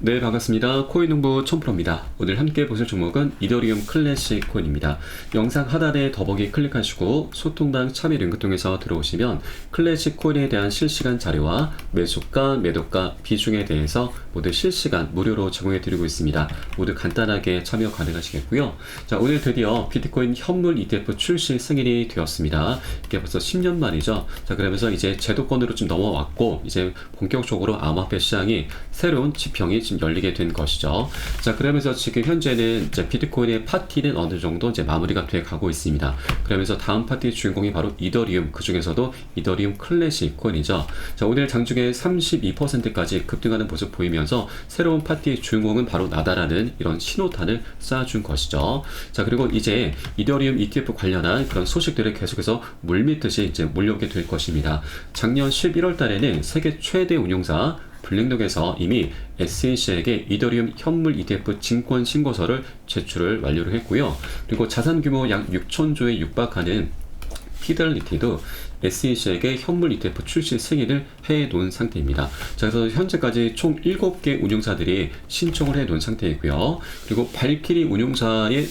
네, 반갑습니다. 코인농부 첨프로입니다. 오늘 함께 보실 종목은 이더리움 클래식 코인입니다. 영상 하단에 더보기 클릭하시고 소통방 참여 링크 통해서 들어오시면 클래식 코인에 대한 실시간 자료와 매수가, 매도가, 비중에 대해서 모두 실시간 무료로 제공해 드리고 있습니다. 모두 간단하게 참여 가능하시겠고요. 자, 오늘 드디어 비트코인 현물 ETF 출시 승인이 되었습니다. 이게 벌써 10년 만이죠. 자, 그러면서 이제 제도권으로 좀 넘어왔고 이제 본격적으로 암호화폐 시장이 새로운 지평이 지금 열리게 된 것이죠. 자, 그러면서 지금 현재는 이제 비트코인의 파티는 어느 정도 이제 마무리가 돼 가고 있습니다. 그러면서 다음 파티의 주인공이 바로 이더리움, 그 중에서도 이더리움 클래식 코인이죠. 자, 오늘 장중에 32%까지 급등하는 모습 보이면서 새로운 파티의 주인공은 바로 나다라는 이런 신호탄을 쏴준 것이죠. 자, 그리고 이제 이더리움 ETF 관련한 그런 소식들을 계속해서 물밀듯이 이제 몰려오게 될 것입니다. 작년 11월 달에는 세계 최대 운용사 블랙록에서 이미 SEC에게 이더리움 현물 ETF 증권 신고서를 제출을 완료를 했고요. 그리고 자산 규모 약 6천조에 육박하는 피델리티도 SEC에게 현물 ETF 출시 승인을 해 놓은 상태입니다. 자, 그래서 현재까지 총 7개 운용사들이 신청을 해 놓은 상태이고요. 그리고 발키리 운용사의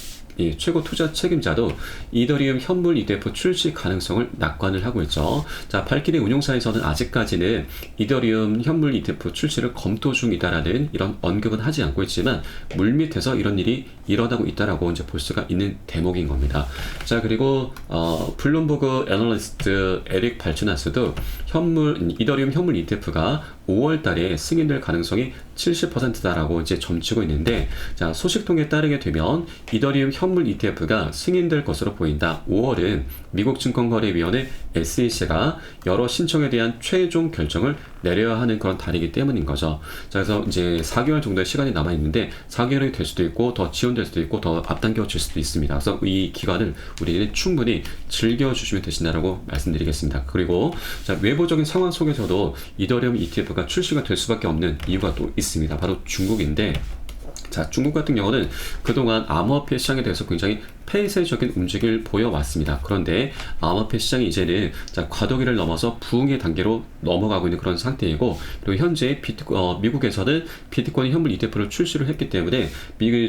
최고 투자 책임자도 이더리움 현물 ETF 출시 가능성을 낙관을 하고 있죠. 자, 발키리 운용사에서는 아직까지는 이더리움 현물 ETF 출시를 검토 중이다라는 이런 언급은 하지 않고 있지만 물밑에서 이런 일이 일어나고 있다라고 이제 볼 수가 있는 대목인 겁니다. 자, 그리고 블룸버그 애널리스트 에릭 발츠나스도 이더리움 현물 ETF가 5월 달에 승인될 가능성이 70%다라고 이제 점치고 있는데, 자, 소식통에 따르게 되면 이더리움 현물 ETF가 승인될 것으로 보인다. 5월은 미국 증권거래위원회 SEC가 여러 신청에 대한 최종 결정을 내려야 하는 그런 달이기 때문인 거죠. 자, 그래서 이제 4개월 정도의 시간이 남아 있는데 4개월이 될 수도 있고 더 지연될 수도 있고 더 앞당겨질 수도 있습니다. 그래서 이 기간을 우리는 충분히 즐겨주시면 되신다라고 말씀드리겠습니다. 그리고 자, 외부적인 상황 속에서도 이더리움 ETF가 출시가 될 수밖에 없는 이유가 또 있습니다. 바로 중국인데, 자, 중국 같은 경우는 그동안 암호화폐 시장에 대해서 굉장히 폐쇄적인 움직임을 보여왔습니다. 그런데 암호화폐 시장이 이제는 과도기를 넘어서 부흥의 단계로 넘어가고 있는 그런 상태이고, 그리고 현재 미국에서는 비트코인 현물 ETF를 출시를 했기 때문에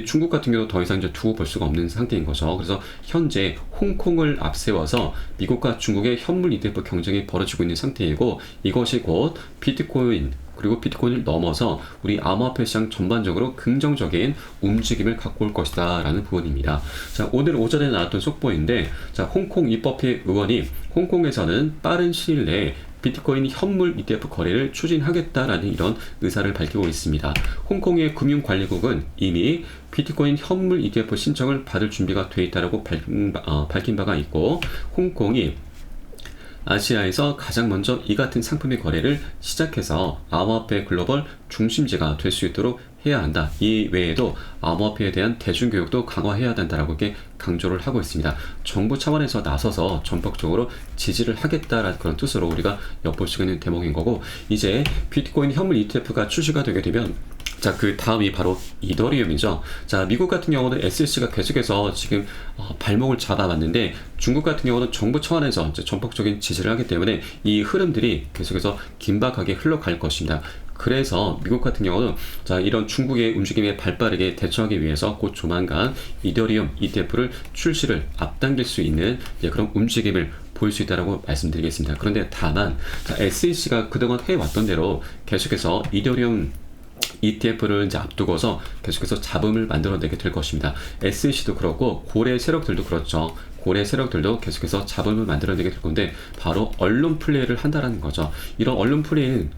중국 같은 경우도 더 이상 이제 두고 볼 수가 없는 상태인 거죠. 그래서 현재 홍콩을 앞세워서 미국과 중국의 현물 ETF 경쟁이 벌어지고 있는 상태이고, 이것이 곧 비트코인 그리고 비트코인을 넘어서 우리 암호화폐 시장 전반적으로 긍정적인 움직임을 갖고 올 것이다 라는 부분입니다. 자, 오늘 오전에 나왔던 속보인데, 자, 홍콩 입법회 의원이 홍콩에서는 빠른 시일 내에 비트코인 현물 ETF 거래를 추진하겠다라는 이런 의사를 밝히고 있습니다. 홍콩의 금융관리국은 이미 비트코인 현물 ETF 신청을 받을 준비가 돼 있다고 밝힌 바가 있고, 홍콩이 아시아에서 가장 먼저 이 같은 상품의 거래를 시작해서 암호화폐 글로벌 중심지가 될 수 있도록 해야 한다. 이 외에도 암호화폐에 대한 대중교육도 강화해야 된다라고 이렇게 강조를 하고 있습니다. 정부 차원에서 나서서 전폭적으로 지지를 하겠다라는 그런 뜻으로 우리가 엿볼 수 있는 대목인 거고, 이제 비트코인 현물 ETF가 출시가 되게 되면, 자, 그 다음이 바로 이더리움이죠. 자, 미국 같은 경우는 SEC가 계속해서 지금 발목을 잡아왔는데, 중국 같은 경우는 정부 차원에서 이제 전폭적인 지지를 하기 때문에 이 흐름들이 계속해서 긴박하게 흘러갈 것입니다. 그래서 미국 같은 경우는 자, 이런 중국의 움직임에 발빠르게 대처하기 위해서 곧 조만간 이더리움 ETF를 출시를 앞당길 수 있는 그런 움직임을 보일 수 있다고 말씀드리겠습니다. 그런데 다만 SEC가 그동안 해왔던 대로 계속해서 이더리움 ETF를 이제 앞두고서 계속해서 잡음을 만들어내게 될 것입니다. SEC도 그렇고 고래 세력들도 그렇죠. 고래 세력들도 계속해서 잡음을 만들어내게 될 건데, 바로 언론 플레이를 한다라는 거죠. 이런 언론 플레이는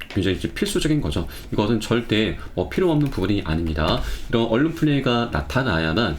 굉장히 필수적인 거죠. 이것은 절대 필요 없는 부분이 아닙니다. 이런 언론 플레이가 나타나야만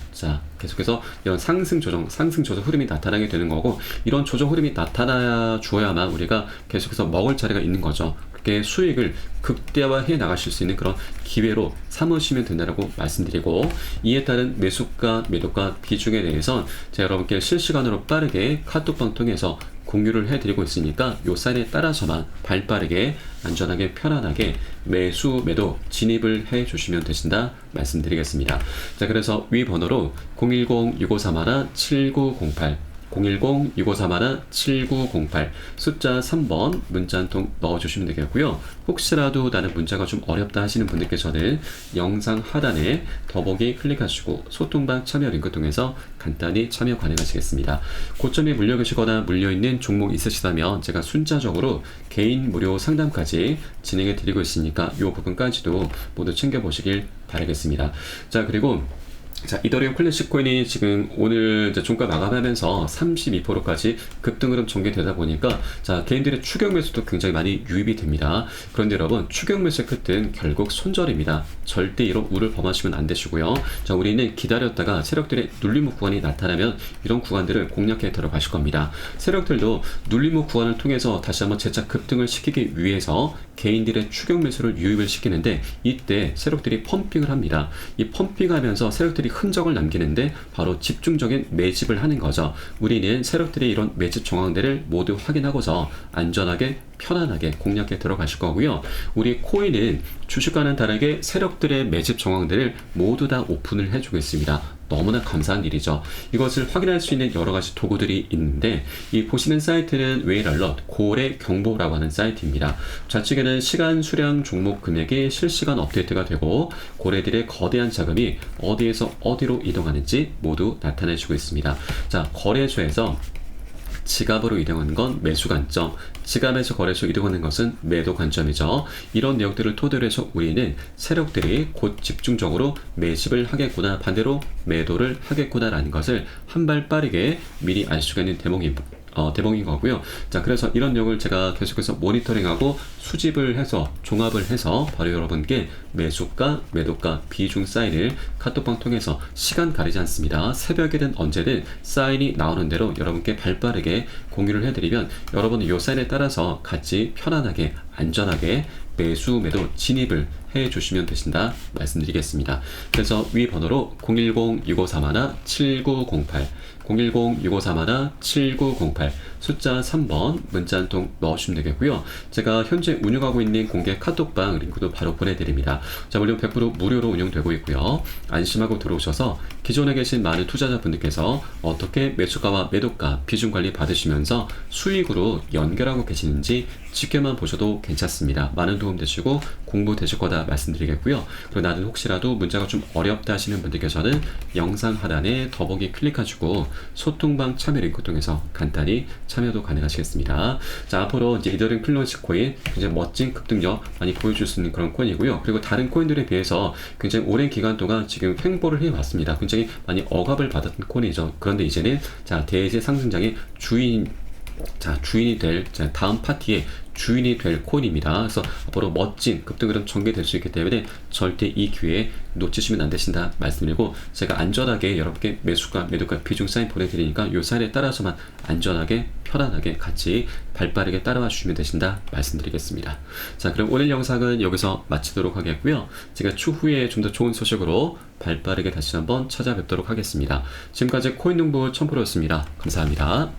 계속해서 이런 상승 조정 흐름이 나타나게 되는 거고, 이런 조정 흐름이 나타나 주어야만 우리가 계속해서 먹을 자리가 있는 거죠. 그렇게 수익을 극대화해 나가실 수 있는 그런 기회로 삼으시면 된다고 말씀드리고, 이에 따른 매수가, 매도가 비중에 대해서 제가 여러분께 실시간으로 빠르게 카톡방 통해서 공유를 해드리고 있으니까 요 사인에 따라서만 발빠르게 안전하게 편안하게 매수 매도 진입을 해 주시면 되신다 말씀드리겠습니다. 자, 그래서 위 번호로 010-6531-7908 010-6531-7908 숫자 3번 문자 한 통 넣어주시면 되겠고요. 혹시라도 나는 문자가 좀 어렵다 하시는 분들께서는 영상 하단에 더보기 클릭하시고 소통방 참여 링크 통해서 간단히 참여 가능하시겠습니다. 고점에 물려 계시거나 물려있는 종목 있으시다면 제가 순차적으로 개인 무료 상담까지 진행해 드리고 있으니까 이 부분까지도 모두 챙겨보시길 바라겠습니다. 자, 그리고 이더리움 클래식 코인이 지금 오늘 이제 종가 마감하면서 32%까지 급등 흐름 전개되다 보니까 개인들의 추격 매수도 굉장히 많이 유입이 됩니다. 그런데 여러분, 추격 매수의 끝은 결국 손절입니다. 절대 이런 우를 범하시면 안 되시고요. 우리는 기다렸다가 세력들의 눌림목 구간이 나타나면 이런 구간들을 공략해 들어가실 겁니다. 세력들도 눌림목 구간을 통해서 다시 한번 재차 급등을 시키기 위해서 개인들의 추격 매수를 유입을 시키는데, 이때 세력들이 펌핑을 합니다. 이 펌핑하면서 세력들이 흔적을 남기는데 바로 집중적인 매집을 하는 거죠. 우리는 세력들의 이런 매집 정황들을 모두 확인하고서 안전하게 편안하게 공략해 들어가실 거고요. 우리 코인은 주식과는 다르게 세력들의 매집 정황들을 모두 다 오픈을 해주겠습니다. 너무나 감사한 일이죠. 이것을 확인할 수 있는 여러 가지 도구들이 있는데, 이 보시는 사이트는 웨일알럿 고래 경보라고 하는 사이트입니다. 좌측에는 시간, 수량, 종목 금액이 실시간 업데이트가 되고 고래들의 거대한 자금이 어디에서 어디로 이동하는지 모두 나타내주고 있습니다. 거래소에서 지갑으로 이동하는 건 매수 관점, 지갑에서 거래소 이동하는 것은 매도 관점이죠. 이런 내용들을 토대로 해서 우리는 세력들이 곧 집중적으로 매집을 하겠구나, 반대로 매도를 하겠구나 라는 것을 한 발 빠르게 미리 알 수가 있는 대목인 거고요. 그래서 이런 내용을 제가 계속해서 모니터링하고 수집을 해서 종합을 해서 바로 여러분께 매수가, 매도가, 비중 사인을 카톡방 통해서 시간 가리지 않습니다. 새벽이든 언제든 사인이 나오는 대로 여러분께 발빠르게 공유를 해드리면 여러분은 이 사인에 따라서 같이 편안하게 안전하게 매수, 매도 진입을 해주시면 되신다 말씀드리겠습니다. 그래서 위 번호로 010-6531-7908 010-6531-7908 숫자 3번 문자 한 통 넣으시면 되겠고요. 제가 현재 운영하고 있는 공개 카톡방 링크도 바로 보내드립니다. 물론 100% 무료로 운영되고 있고요. 안심하고 들어오셔서 기존에 계신 많은 투자자분들께서 어떻게 매수가와 매도가 비중 관리 받으시면서 수익으로 연결하고 계시는지 지켜만 보셔도 괜찮습니다. 많은 도움 되시고 공부 되실 거다 말씀드리겠고요. 그리고 나는 혹시라도 문자가 좀 어렵다 하시는 분들께서는 영상 하단에 더보기 클릭하시고 소통방 참여 링크 통해서 간단히 참여도 가능하시겠습니다. 앞으로 이제 이더리움 클래식 코인 굉장히 멋진 급등력 많이 보여줄 수 있는 그런 코인이고요. 그리고 다른 코인들에 비해서 굉장히 오랜 기간 동안 지금 횡보를 해왔습니다. 굉장히 많이 억압을 받았던 코인이죠. 그런데 이제는 대세 상승장의 주인이 될 다음 파티의 주인이 될 코인입니다. 그래서 앞으로 멋진 급등 흐름 전개될 수 있기 때문에 절대 이 기회에 놓치시면 안 되신다 말씀드리고, 제가 안전하게 여러분께 매수가, 매도가 비중 사인 보내드리니까 이 사인에 따라서만 안전하게 편안하게 같이 발빠르게 따라와 주시면 되신다 말씀드리겠습니다. 그럼 오늘 영상은 여기서 마치도록 하겠고요. 제가 추후에 좀 더 좋은 소식으로 발빠르게 다시 한번 찾아뵙도록 하겠습니다. 지금까지 코인농부 첨프로였습니다. 감사합니다.